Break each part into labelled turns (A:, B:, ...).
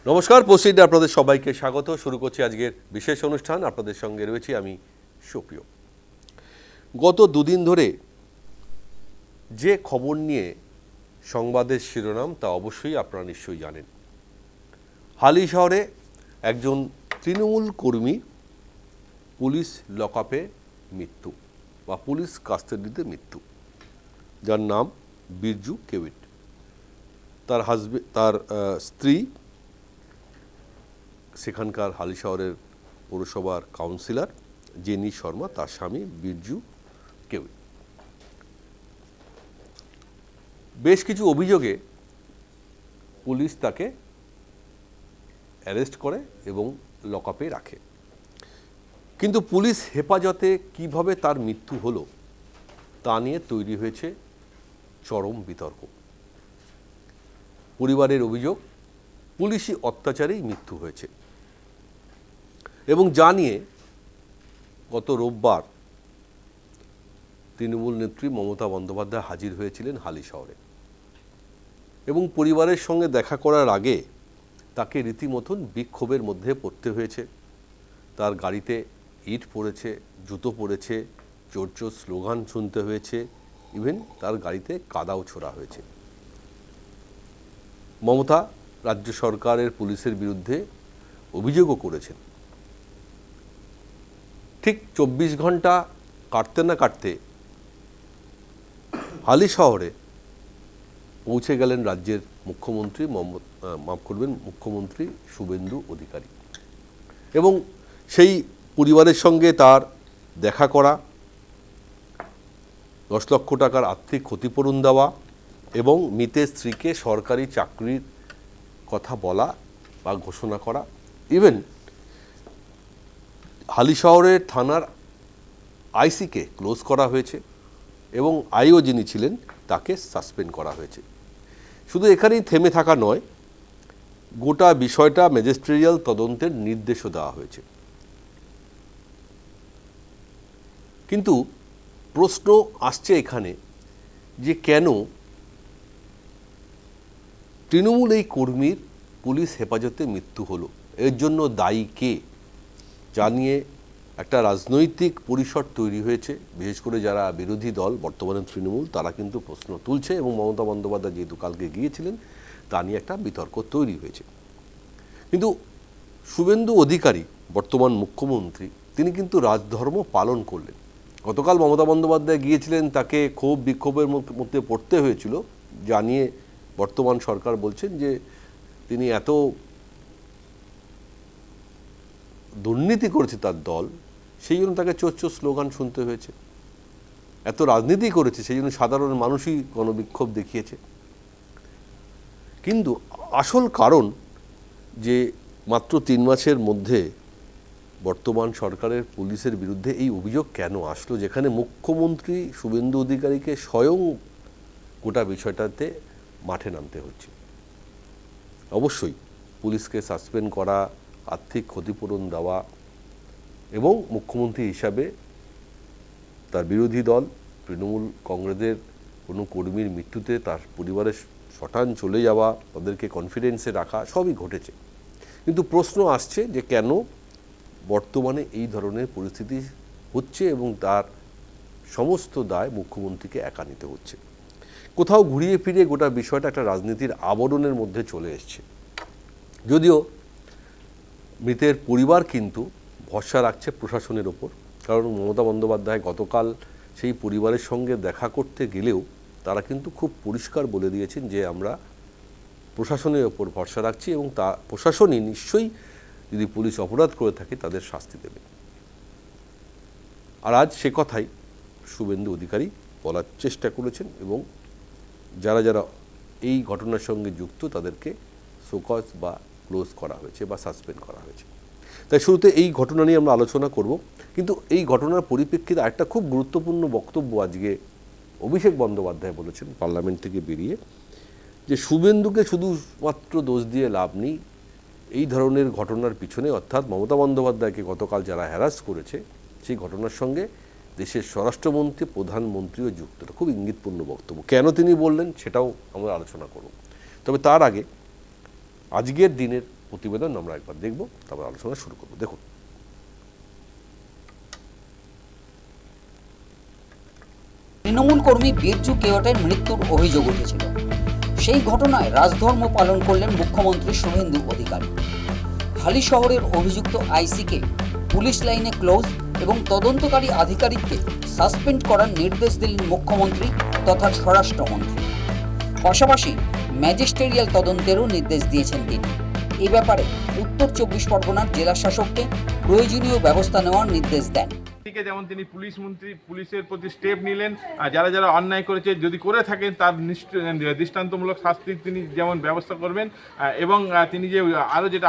A: নমস্কার, পশ্চিমে আপনাদের সবাইকে স্বাগত। শুরু করছি আজকের বিশেষ অনুষ্ঠান। আপনাদের সঙ্গে রয়েছি আমি সুপ্রিয়। গত দুদিন ধরে যে খবর নিয়ে সংবাদের শিরোনাম তা অবশ্যই আপনারা নিশ্চয়ই জানেন। হালি শহরে একজন তৃণমূল কর্মী পুলিশ লকআপে মৃত্যু বা পুলিশ কাস্টাডিতে মৃত্যু, যার নাম বিরজু কেউট। তার স্ত্রী সেখানকার হালি শহরের পৌরসভার কাউন্সিলর জেনি শর্মা, তার স্বামী বিরজু কেউট। বেশ কিছু অভিযোগে পুলিশ তাকে অ্যারেস্ট করে এবং লকআপে রাখে, কিন্তু পুলিশ হেফাজতে কিভাবে তার মৃত্যু হলো তা নিয়ে তৈরি হয়েছে চরম বিতর্ক। পরিবারের অভিযোগ পুলিশি অত্যাচারেই মৃত্যু হয়েছে এবং যা নিয়ে গত রোববার তৃণমূল নেত্রী মমতা বন্দ্যোপাধ্যায় হাজির হয়েছিলেন হালি শহরে এবং পরিবারের সঙ্গে দেখা করার আগে তাকে রীতিমতন বিক্ষোভের মধ্যে পড়তে হয়েছে। তার গাড়িতে ইট পড়েছে, জুতো পড়েছে, জোর জোর স্লোগান শুনতে হয়েছে, ইভেন তার গাড়িতে কাদাও ছোড়া হয়েছে। মমতা রাজ্য সরকারের পুলিশের বিরুদ্ধে অভিযোগও করেছেন। ঠিক 24 ঘন্টা কাটতে না কাটতে হালি শহরে পৌঁছে গেলেন রাজ্যের মুখ্যমন্ত্রী মুখ্যমন্ত্রী শুভেন্দু অধিকারী এবং সেই পরিবারের সঙ্গে তার দেখা করা, 10 লক্ষ টাকার আর্থিক ক্ষতিপূরণ দেওয়া এবং মৃতের স্ত্রীকে সরকারি চাকরির কথা বলা বা ঘোষণা করা, ইভেন হালি শহরের থানার আইসিকে ক্লোজ করা হয়েছে এবং আইও যিনি ছিলেন তাকে সাসপেন্ড করা হয়েছে। শুধু এখানেই থেমে থাকা নয়, গোটা বিষয়টা ম্যাজিস্ট্রিয়াল তদন্তের নির্দেশও দেওয়া হয়েছে। কিন্তু প্রশ্ন আসছে এখানে যে কেন তৃণমূল এই কর্মীর পুলিশ হেফাজতে মৃত্যু হলো, এর জন্য দায়ী কে, যা নিয়ে একটা রাজনৈতিক পরিসর তৈরি হয়েছে। বিশেষ করে যারা বিরোধী দল বর্তমানে তৃণমূল, তারা কিন্তু প্রশ্ন তুলছে এবং মমতা বন্দ্যোপাধ্যায় যেহেতু কালকে গিয়েছিলেন তা নিয়ে একটা বিতর্ক তৈরি হয়েছে। কিন্তু শুভেন্দু অধিকারী বর্তমান মুখ্যমন্ত্রী, তিনি কিন্তু রাজধর্ম পালন করলেন। গতকাল মমতা বন্দ্যোপাধ্যায় গিয়েছিলেন, তাকে ক্ষোভ বিক্ষোভের মধ্যে পড়তে হয়েছিল, যা নিয়ে বর্তমান সরকার বলছেন যে তিনি এত দুর্নীতি করেছে তার দল, সেই জন্য তাকে চোর চোর স্লোগান শুনতে হয়েছে। এত রাজনীতি করেছে সেই জন্য সাধারণ মানুষই গণবিক্ষোভ দেখিয়েছে। কিন্তু আসল কারণ যে মাত্র 3 মাসের মধ্যে বর্তমান সরকারের পুলিশের বিরুদ্ধে এই অভিযোগ কেন আসলো, যেখানে মুখ্যমন্ত্রী শুভেন্দু অধিকারীকে স্বয়ং গোটা বিষয়টাতে মাঠে নামতে হচ্ছে। অবশ্যই পুলিশকে সাসপেন্ড করা, আর্থিক ক্ষতিপূরণ দেওয়া এবং মুখ্যমন্ত্রী হিসাবে তার বিরোধী দল তৃণমূল কংগ্রেসের কোনো কর্মীর মৃত্যুতে তার পরিবারের শটান চলে যাওয়া, তাদেরকে কনফিডেন্সে রাখা, সবই ঘটেছে। কিন্তু প্রশ্ন আসছে যে কেন বর্তমানে এই ধরনের পরিস্থিতি হচ্ছে এবং তার সমস্ত দায় মুখ্যমন্ত্রীকে একা নিতে হচ্ছে। কোথাও ঘুরিয়ে ফিরিয়ে গোটা বিষয়টা একটা রাজনীতির আবরণের মধ্যে চলে এসছে। যদিও মৃতের পরিবার কিন্তু ভরসা রাখছে প্রশাসনের ওপর, কারণ মমতা বন্দ্যোপাধ্যায় গতকাল সেই পরিবারের সঙ্গে দেখা করতে গেলেও তারা কিন্তু খুব পরিষ্কার বলে দিয়েছেন যে আমরা প্রশাসনের ওপর ভরসা রাখছি এবং তা প্রশাসনই নিশ্চয়ই যদি পুলিশ অপরাধ করে থাকে তাদের শাস্তি দেবে। আর আজ সে কথাই শুভেন্দু অধিকারী বলার চেষ্টা করেছেন এবং যারা যারা এই ঘটনার সঙ্গে যুক্ত তাদেরকে শোকজ বা ক্লোজ করা হয়েছে বা সাসপেন্ড করা হয়েছে। তাই শুরুতে এই ঘটনা নিয়ে আমরা আলোচনা করব, কিন্তু এই ঘটনার পরিপ্রেক্ষিতে একটা খুব গুরুত্বপূর্ণ বক্তব্য আজকে অভিষেক বন্দ্যোপাধ্যায় বলেছেন পার্লামেন্ট থেকে বেরিয়ে, যে শুভেন্দুকে শুধুমাত্র দোষ দিয়ে লাভ নেই। এই ধরনের ঘটনার পিছনে, অর্থাৎ মমতা বন্দ্যোপাধ্যায়কে গতকাল যারা হ্যারাস করেছে, সেই ঘটনার সঙ্গে দেশের স্বরাষ্ট্রমন্ত্রী, প্রধানমন্ত্রীও যুক্ত। খুব ইঙ্গিতপূর্ণ বক্তব্য। কেন তিনি বললেন সেটাও আমরা আলোচনা করব। তবে তার আগে আজকের দিনের প্রতিবেদন আমরা একবার দেখব, তারপর আলোচনা শুরু করব। দেখুন।
B: তৃণমূল কর্মী বীরজু কেওটের মৃত্যুর অভিযোগ উঠেছিল। সেই ঘটনায় রাজধর্ম পালন করলেন মুখ্যমন্ত্রী শুভেন্দু অধিকারী। হালি শহরের অভিযুক্ত আইসিকে পুলিশ লাইনে ক্লোজ এবং তদন্তকারী আধিকারিককে সাসপেন্ড করার নির্দেশ দিলেন মুখ্যমন্ত্রী তথা স্বরাষ্ট্রমন্ত্রী। পাশাপাশি ম্যাজিস্ট্রিয়াল তদন্তেরও নির্দেশ দিয়েছেন তিনি। এই ব্যাপারে উত্তর 24 পরগনার জেলা শাসককে প্রয়োজনীয় ব্যবস্থা নেওয়ার নির্দেশ দেন।
C: যেমন তিনি পুলিশ মন্ত্রী, পুলিশের প্রতি স্টেপ নিলেন, যারা যারা অন্যায় করেছে যদি করে থাকেন তার দৃষ্টান্তমূলক শাস্তি তিনি যেমন ব্যবস্থা করবেন, এবং তিনি যে আরও যেটা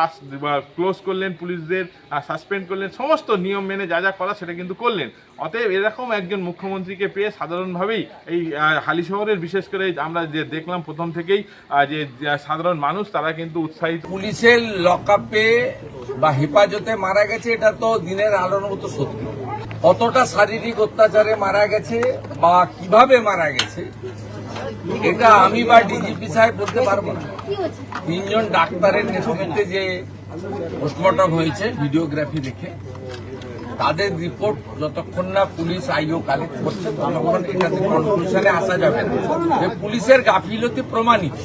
C: ক্লোজ করলেন, পুলিশদের সাসপেন্ড করলেন, সমস্ত নিয়ম মেনে যা যা করা সেটা কিন্তু করলেন। অতএব এরকম একজন মুখ্যমন্ত্রীকে পেয়ে সাধারণভাবেই এই হালি শহরের বিশেষ করে আমরা যে দেখলাম প্রথম থেকেই যে সাধারণ মানুষ তারা কিন্তু উৎসাহিত।
D: পুলিশের লকআপে বা হেফাজতে মারা গেছে এটা তো দিনের আলোর মতো সত্যি। কতটা শারীরিক অত্যাচারে মারা গেছে বা কিভাবে মারা গেছে এটা আমি বা ডিজিপি সাহেব বলতে পারবো না। 3 জন ডাক্তারের নেতৃত্বে যে পোস্টমর্টম হয়েছে ভিডিওগ্রাফি দেখে, তাদের রিপোর্ট যতক্ষণ না পুলিশ আইও কালেক্ট করছে ততক্ষণ এটাতে কনক্লুশনে আসা যাবে না যে পুলিশের গাফিলতি প্রমাণিত।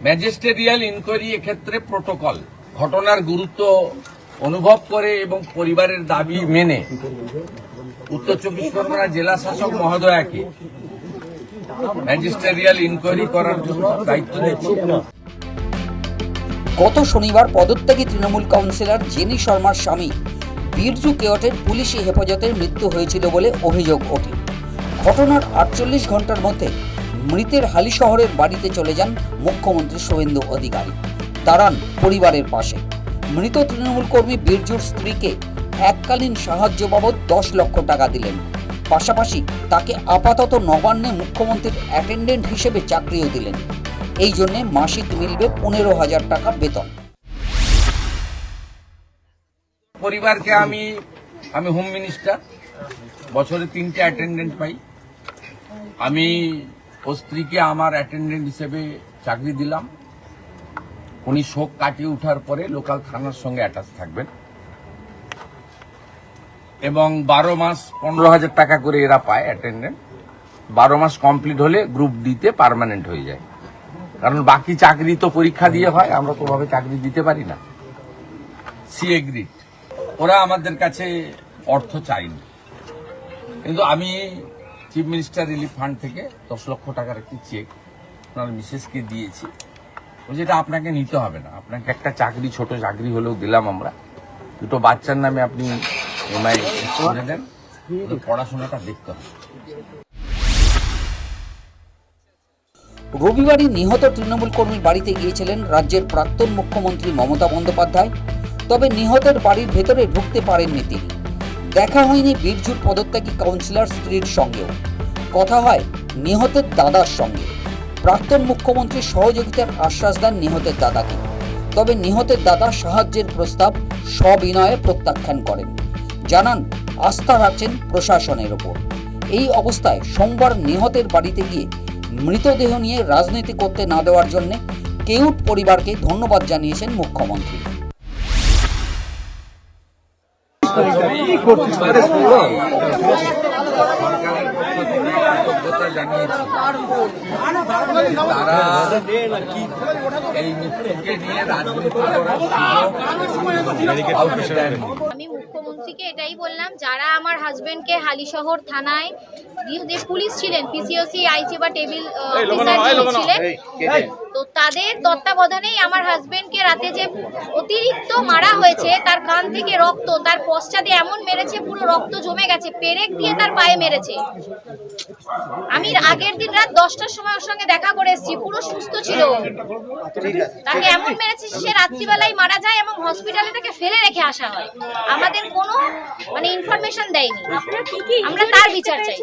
D: ম্যাজিস্ট্রিয়াল ইনকোয়ারি এক্ষেত্রে প্রোটোকল ঘটনার গুরুত্ব অনুভব করে এবং পরিবারের দাবি মেনে উত্তর 24 পরগনা জেলা শাসক মহোদয়াকে ম্যাজিস্ট্রিয়াল ইনকোয়ারি করার জন্য দায়িত্ব দিচ্ছি।
B: গত শনিবার পদত্যাগী তৃণমূল কাউন্সিলর জেনি শর্মার স্বামী বীরজু কেওটের পুলিশি হেফাজতের মৃত্যু হয়েছিল বলে অভিযোগ ওঠে। ঘটনার 48 ঘন্টার মধ্যে মৃতের হালি শহরের বাড়িতে চলে যান মুখ্যমন্ত্রী শুভেন্দু অধিকারী। দাঁড়ান পরিবারের পাশে। মৃত তৃণমূল কর্মী বীরজুর স্ত্রীকে এককালীন সাহায্য বাবদ 10 লক্ষ টাকা দিলেন। পাশাপাশি তাকে আপাতত নবান্নে মুখ্যমন্ত্রীর অ্যাটেন্ডেন্ট হিসেবে চাকরিও দিলেন। এই জন্য মাসিক মিলবে 15,000 টাকা বেতন।
D: পরিবারকে আমি হোম মিনিস্টার, বছরে 3টে অ্যাটেন্ডেন্ট পাই। আমি ও স্ত্রীকে আমার অ্যাটেন্ডেন্ট হিসেবে চাকরি দিলাম। উনি শোক কাটিয়ে ওঠার পরে লোকাল থানার সঙ্গে অ্যাটাচ থাকবেন এবং 12 মাস 15,000 টাকা করে এরা পায় অ্যাটেন্ডেন্ট। 12 মাস কমপ্লিট হলে গ্রুপ ডিতে পার্মানেন্ট হয়ে যায়, কারণ বাকি চাকরি তো পরীক্ষা দিয়ে হয়, আমরা তো ভাবে চাকরি দিতে পারি না। She agreed. ওরা আমাদের কাছে অর্থ চাইনি, কিন্তু আমি চিফ মিনিস্টার রিলিফ ফান্ড থেকে 10 লক্ষ টাকার একটি চেক ওনার মিসেসকে দিয়েছি। যেটা আপনাকে নিতে হবে না, আপনাকে একটা চাকরি, ছোট চাকরি হলেও দিলাম আমরা। 2টো বাচ্চার নামে আপনি এমআই করে দেন, পড়াশোনাটা দেখতে হবে।
B: রবিবারই নিহত তৃণমূল কর্মীর বাড়িতে গিয়েছিলেন রাজ্যের প্রাক্তন মুখ্যমন্ত্রী মমতা বন্দ্যোপাধ্যায়। তবে নিহতের বাড়ির ভেতরে ঢুকতে পারেননি তিনি। দেখা হয়নি বীরজুর পদত্যাগী কাউন্সিলর স্ত্রীর সঙ্গেও। কথা হয় নিহতের দাদার সঙ্গে। প্রাক্তন মুখ্যমন্ত্রী সহযোগিতার আশ্বাস দেন নিহতের দাদাকে। তবে নিহতের দাদা সাহায্যের প্রস্তাব সবিনয়ে প্রত্যাখ্যান করেন। জানান আস্থা রাখছেন প্রশাসনের ওপর। এই অবস্থায় সোমবার নিহতের বাড়িতে গিয়ে মৃতদেহ নিয়ে রাজনীতি করতে না দেওয়ার জন্য কেউট পরিবারকে ধন্যবাদ জানিয়েছেন মুখ্যমন্ত্রী।
D: তারা এই মৃত্যুকে নিয়ে রাজনীতি করার
E: আমি মুখ্যমন্ত্রীকে এটাই বললাম, যারা আমার হাজবেন্ডকে হালিশহর থানায় যে পুলিশ ছিলেন, পিসিওসি, আইসি বা টেবিল ছিলেন, তো তাদের তত্ত্বাবধানেই আমার হাজবেন্ডকে রাতে যে অতিরিক্ত মারা হয়েছে, তার কান থেকে রক্ত, তার পশ্চাতে এমন মেরেছে পুরো রক্ত জমে গেছে, পেরেক দিয়ে তার পায়ে মেরেছে। আমি আগের দিন রাত 10টার সময় ওর সঙ্গে দেখা করে এসেছি, পুরো সুস্থ ছিল। তাকে এমন মেরেছে সে রাত্রিবেলায় মারা যায় এবং হসপিটালে তাকে ফেলে রেখে আসা হয়। আমাদের কোনো ইনফরমেশন দেয়নি। আমরা তার বিচার চাই।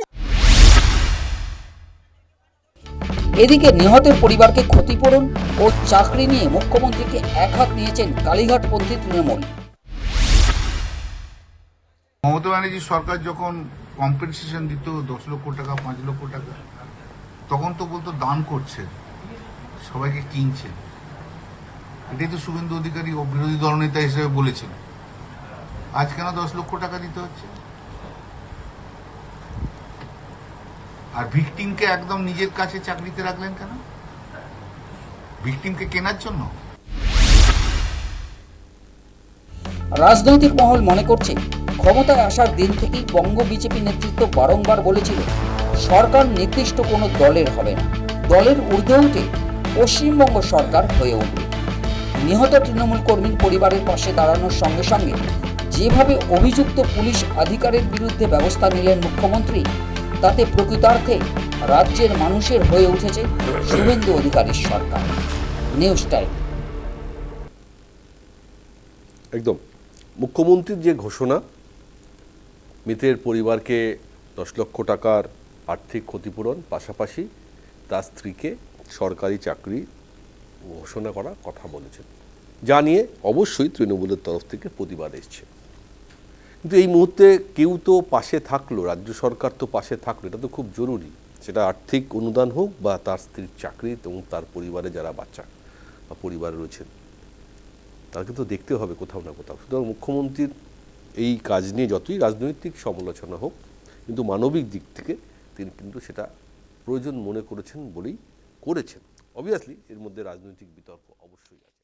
B: এদিকে নিহতের পরিবারকে ক্ষতিপূরণ ও চাকরি নিয়ে মুখ্যমন্ত্রীকে একহাত নিয়েছেন কালীঘাটপন্থী তৃণমূল।
F: মমতা ব্যানার্জি সরকার যখন কম্পেনসেশন দিত 10 লক্ষ টাকা, 5 লক্ষ টাকা, তখন তো বলতো দান করছে, সবাইকে কিনছে। এটাই তো শুভেন্দু অধিকারী ও বিরোধী দলনেতা হিসেবে বলেছেন। আজ কেন 10 লক্ষ টাকা দিতে হচ্ছে? আর ভিকটিমকে একদম নিজের কাছে চাকরিতে রাখলেন কেন? ভিকটিমকে কেনার জন্য?
B: রাজনৈতিক মহল মনে করছে, ক্ষমতায় আসার দিন থেকেই বঙ্গ বিজেপি নেতৃত্ব বারংবার বলেছিল সরকার নির্দিষ্ট কোনো দলের হবে না, দলের ঊর্ধ্বে উঠে পশ্চিমবঙ্গ সরকার হয়ে উঠবে। নিহত তৃণমূল কর্মীর পরিবারের পাশে দাঁড়ানোর সঙ্গে সঙ্গে যেভাবে অভিযুক্ত পুলিশ আধিকারিকের বিরুদ্ধে ব্যবস্থা নিলেন মুখ্যমন্ত্রী, তাতে প্রকৃতার্থে রাজ্যের মানুষের হয়ে উঠেছে শুভেন্দু অধিকারীর সরকার। News time.
A: একদম মুখ্যমন্ত্রীর যে ঘোষণা, মৃতের পরিবারকে 10 লক্ষ টাকার আর্থিক ক্ষতিপূরণ, পাশাপাশি তার স্ত্রীকে সরকারি চাকরি ঘোষণা করা কথা বলেছেন, যা নিয়ে অবশ্যই তৃণমূলের তরফ থেকে প্রতিবাদ এসছে। কিন্তু এই মুহূর্তে কেউ তো পাশে থাকলো, রাজ্য সরকার তো পাশে থাকলো, এটা তো খুব জরুরি। সেটা আর্থিক অনুদান হোক বা তার স্ত্রীর চাকরি এবং তার পরিবারে যারা বাচ্চা বা পরিবারে রয়েছেন তাকে তো দেখতে হবে কোথাও না কোথাও। সুতরাং মুখ্যমন্ত্রীর এই কাজ নিয়ে যতই রাজনৈতিক সমালোচনা হোক, কিন্তু মানবিক দিক থেকে তিনি কিন্তু সেটা প্রয়োজন মনে করেছেন বলেই করেছেন। অবভিয়াসলি এর মধ্যে রাজনৈতিক বিতর্ক অবশ্যই আছে।